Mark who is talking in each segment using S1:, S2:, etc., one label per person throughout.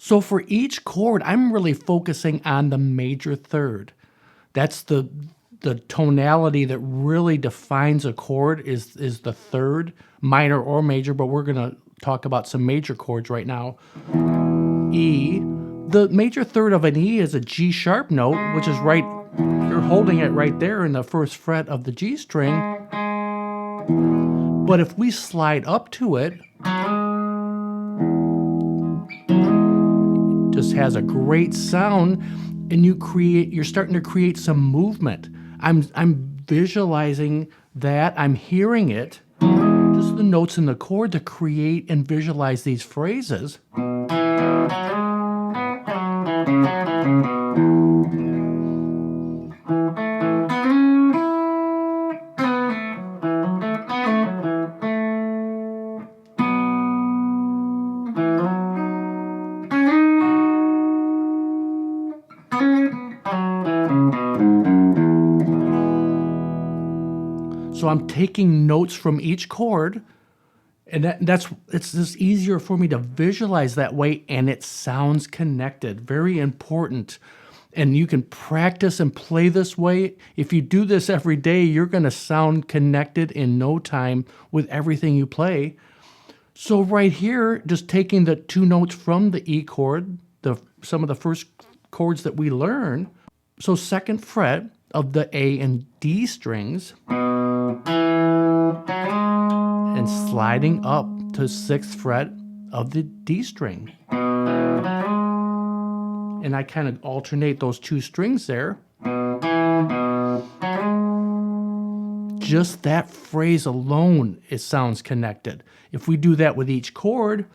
S1: So for each chord, I'm really focusing on the major third. That's the tonality that really defines a chord is the third, minor or major, but we're going to talk about some major chords right now. E. The major third of an E is a G sharp note, which is right, you're holding it right there in the first fret of the G string. But if we slide up to it, just has a great sound, and you're starting to create some movement. I'm visualizing that, I'm hearing it, just the notes in the chord to create and visualize these phrases. So I'm taking notes from each chord, and it's just easier for me to visualize that way, and it sounds connected. Very important. And you can practice and play this way. If you do this every day, you're going to sound connected in no time with everything you play. So right here, just taking the two notes from the E chord, some of the first chords that we learn. So second fret of the A and D strings, and sliding up to sixth fret of the D string. And I kind of alternate those two strings there. Just that phrase alone, it sounds connected. If we do that with each chord,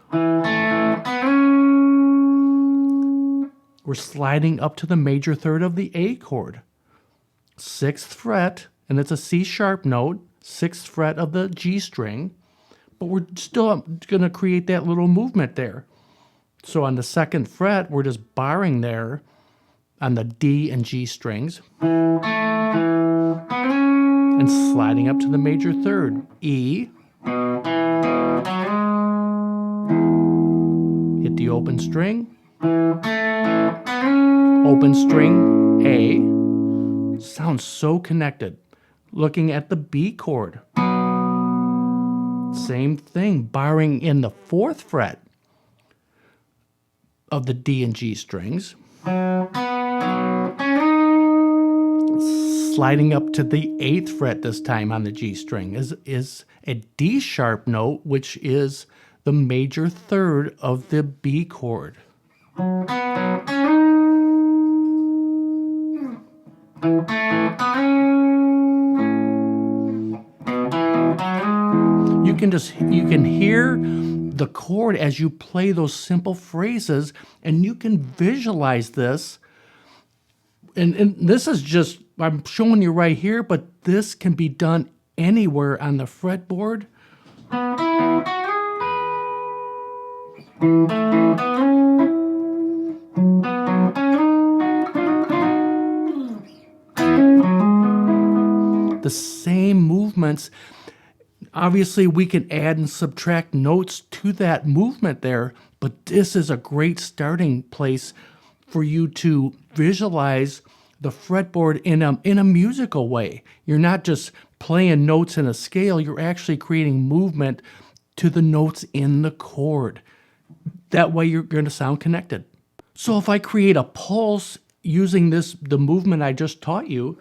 S1: we're sliding up to the major third of the A chord. Sixth fret, and it's a C sharp note, sixth fret of the G string, but we're still going to create that little movement there. So on the second fret, we're just barring there on the D and G strings and sliding up to the major third. E, hit the open string, open string, A. Sounds so connected. Looking at the B chord, same thing, barring in the fourth fret of the D and G strings, sliding up to the eighth fret this time on the G string is a D sharp note, which is the major third of the B chord. You can hear the chord as you play those simple phrases, and you can visualize this. And this is just, I'm showing you right here, but this can be done anywhere on the fretboard. The same movements. Obviously, we can add and subtract notes to that movement there, but this is a great starting place for you to visualize the fretboard in a musical way. You're not just playing notes in a scale, you're actually creating movement to the notes in the chord. That way you're going to sound connected. So if I create a pulse using the movement I just taught you,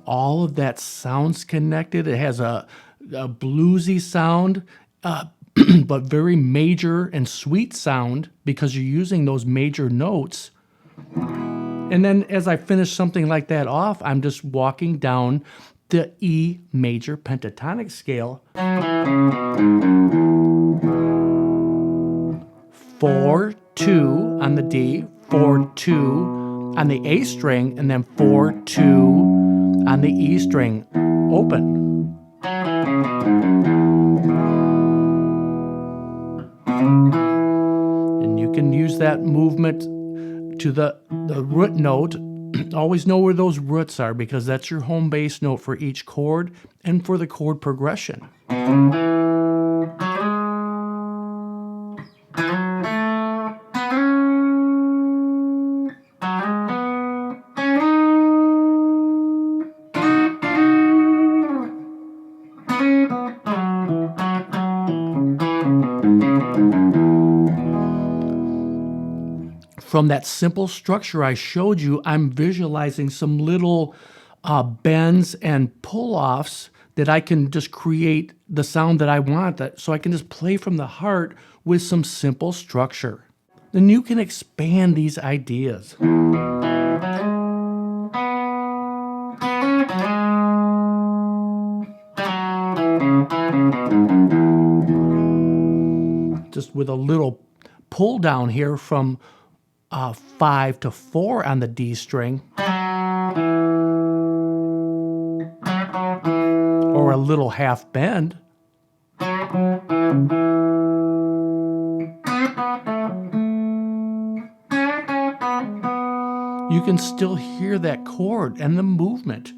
S1: all of that sounds connected. It has a bluesy sound, but very major and sweet sound because you're using those major notes. And then as I finish something like that off, I'm just walking down the E major pentatonic scale. 4-2 on the D, 4-2 on the A string, and then 4-2 on the E string, open. can use that movement to the root note. Always know where those roots are, because that's your home bass note for each chord and for the chord progression. From that simple structure I showed you, I'm visualizing some little bends and pull-offs that I can just create the sound that I want, so I can just play from the heart with some simple structure. Then you can expand these ideas. Just with a little pull down here from 5 to 4 on the D string, or a little half bend. You can still hear that chord and the movement.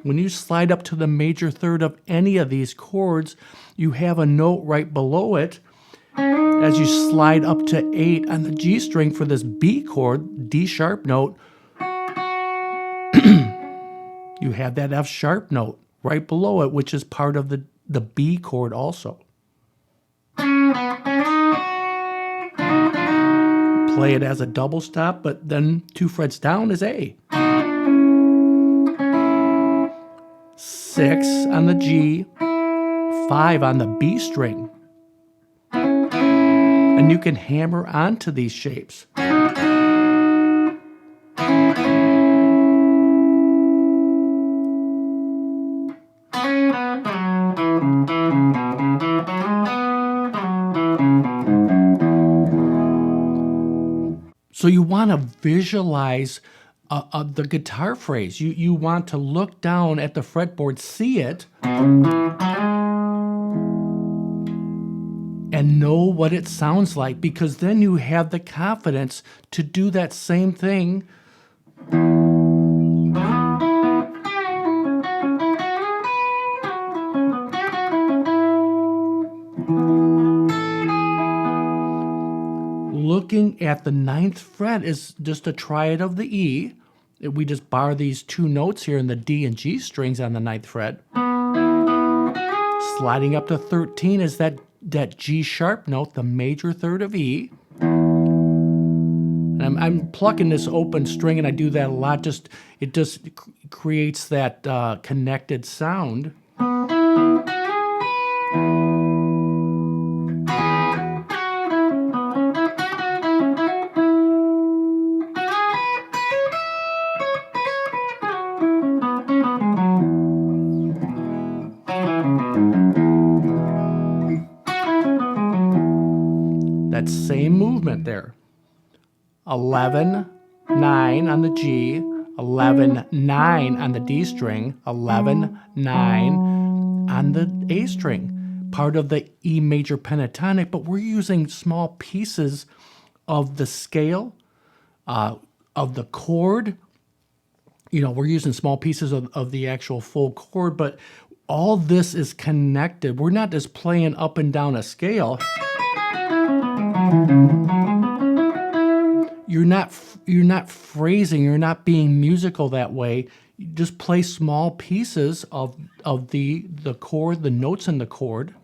S1: When you slide up to the major third of any of these chords, you have a note right below it. As you slide up to 8 on the G string for this B chord, D sharp note, you have that F sharp note right below it, which is part of the B chord also. Play it as a double stop, but then 2 frets down is A. 6 on the G, 5 on the B string. And you can hammer onto these shapes. So you want to visualize the guitar phrase. You want to look down at the fretboard, see it, and know what it sounds like, because then you have the confidence to do that same thing looking at the 9th fret is just a triad of the E. We just bar these 2 notes here in the D and G strings on the 9th fret. Sliding up to 13 is that G sharp note, the major third of E. And I'm plucking this open string, and I do that a lot. It just creates that connected sound. That same movement there. 11, 9 on the G, 11, 9 on the D string, 11, 9 on the A string. Part of the E major pentatonic, but we're using small pieces of the scale, of the chord. We're using small pieces of the actual full chord, but all this is connected. We're not just playing up and down a scale. You're not phrasing, you're not being musical that way. You just play small pieces of the chord, the notes in the chord.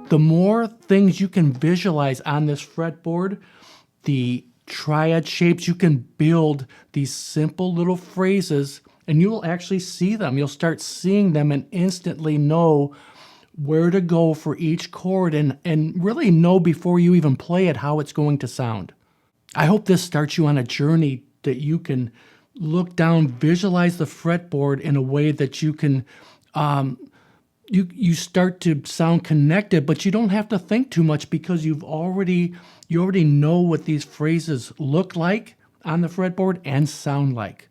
S1: The more things you can visualize on this fretboard, the triad shapes, you can build these simple little phrases, and you will actually see them. You'll start seeing them and instantly know where to go for each chord, and really know before you even play it how it's going to sound. I hope this starts you on a journey that you can look down, visualize the fretboard in a way that you can you start to sound connected, but you don't have to think too much because you already know what these phrases look like on the fretboard and sound like.